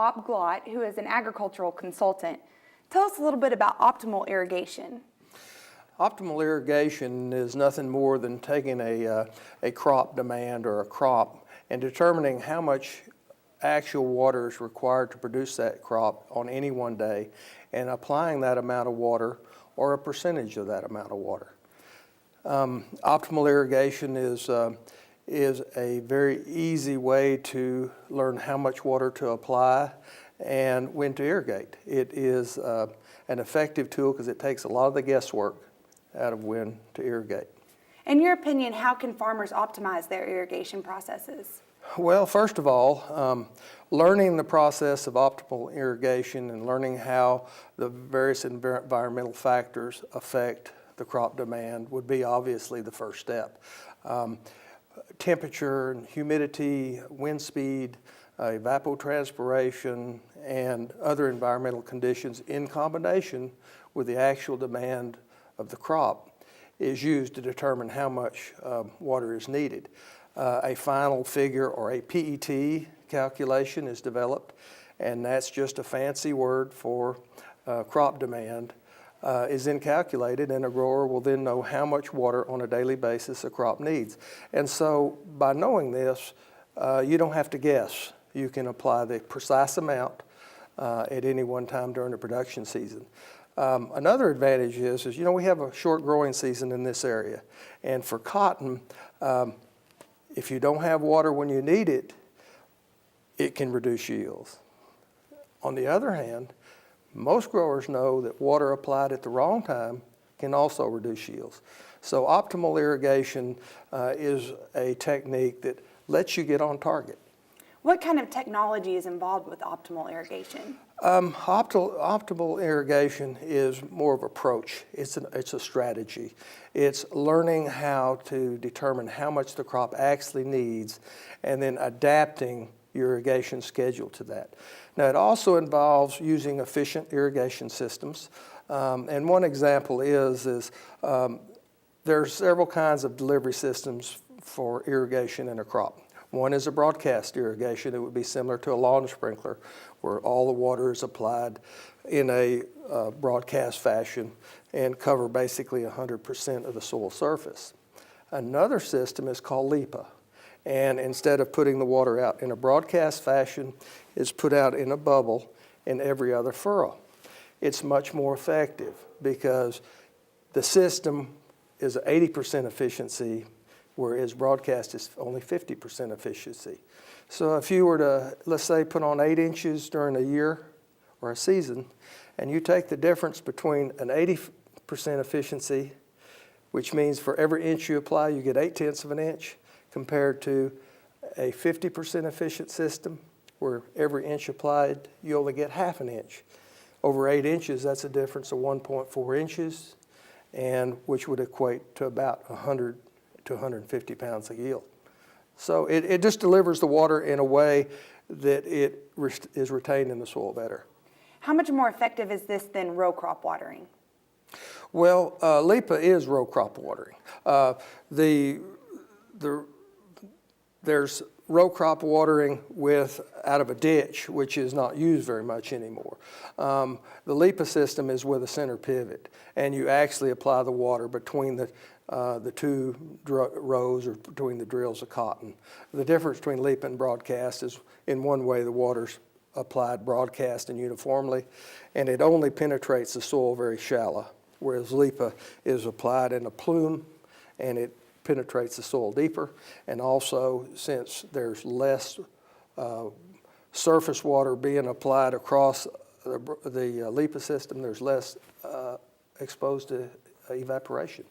Bob Glodt, who is an agricultural consultant. Tell us a little bit about optimal irrigation. Optimal irrigation is nothing more than taking a crop demand or a crop and determining how much actual water is required to produce that crop on any one day and applying that amount of water or a percentage of that amount of water. Optimal irrigation is a very easy way to learn how much water to apply and when to irrigate. It is an effective tool because it takes a lot of the guesswork out of when to irrigate. In your opinion, how can farmers optimize their irrigation processes? Well, first of all, learning the process of optimal irrigation and learning how the various environmental factors affect the crop demand would be obviously the first step. Temperature and humidity, wind speed, evapotranspiration, and other environmental conditions in combination with the actual demand of the crop is used to determine how much water is needed. A final figure or a PET calculation is developed, and that's just a fancy word for crop demand, is then calculated, and a grower will then know how much water on a daily basis a crop needs. And so by knowing this, you don't have to guess. You can apply the precise amount at any one time during the production season. Another advantage is we have a short growing season in this area, and for cotton, if you don't have water when you need it, it can reduce yields. On the other hand, most growers know that water applied at the wrong time can also reduce yields. So optimal irrigation is a technique that lets you get on target. What kind of technology is involved with optimal irrigation? Optimal irrigation is more of an approach. It's a strategy. It's learning how to determine how much the crop actually needs and then adapting your irrigation schedule to that. Now, it also involves using efficient irrigation systems. And one example is there are several kinds of delivery systems for irrigation in a crop. One is a broadcast irrigation. It would be similar to a lawn sprinkler, where all the water is applied in a broadcast fashion and cover basically 100% of the soil surface. Another system is called LIPA, and instead of putting the water out in a broadcast fashion, it's put out in a bubble in every other furrow. It's much more effective because the system is 80% efficiency, whereas broadcast is only 50% efficiency. So if you were to, let's say, put on 8 inches during a year or a season, and you take the difference between an 80% efficiency, which means for every inch you apply, you get 0.8 of an inch, compared to a 50% efficient system, where every inch applied, you only get 0.5 an inch. Over 8 inches, that's a difference of 1.4 inches, and which would equate to about 100 to 150 pounds of yield. So it just delivers the water in a way that it is retained in the soil better. How much more effective is this than row crop watering? Well, LIPA is row crop watering. There's row crop watering out of a ditch, which is not used very much anymore. The LIPA system is with a center pivot, and you actually apply the water between the two rows or between the drills of cotton. The difference between LIPA and broadcast is, in one way, the water's applied broadcast and uniformly, and it only penetrates the soil very shallow, whereas LIPA is applied in a plume, and it penetrates the soil deeper. And also, since there's less surface water being applied across the LIPA system, there's less exposed to evaporation.